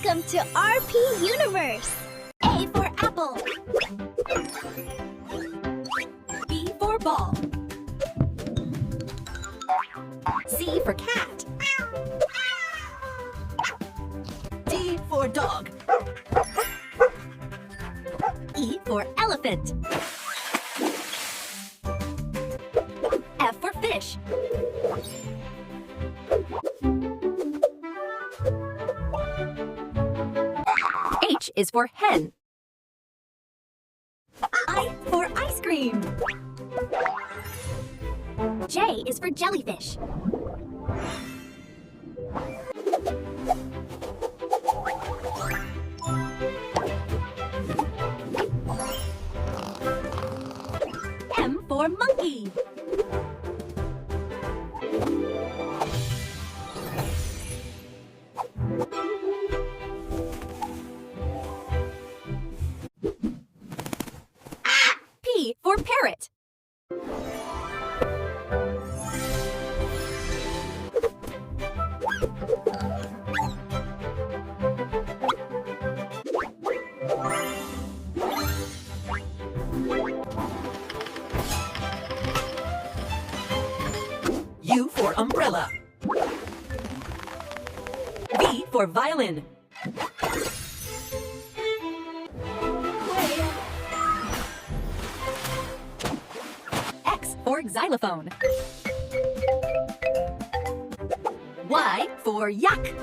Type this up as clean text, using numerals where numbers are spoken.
Welcome to RP Universe! A for apple. B for ball. C for cat. D for dog. E for elephant. F for fish. H is for hen. I for ice cream. J is for jellyfish. M for monkey. P for parrot. U for umbrella. V for violin. X for xylophone. Y for yak.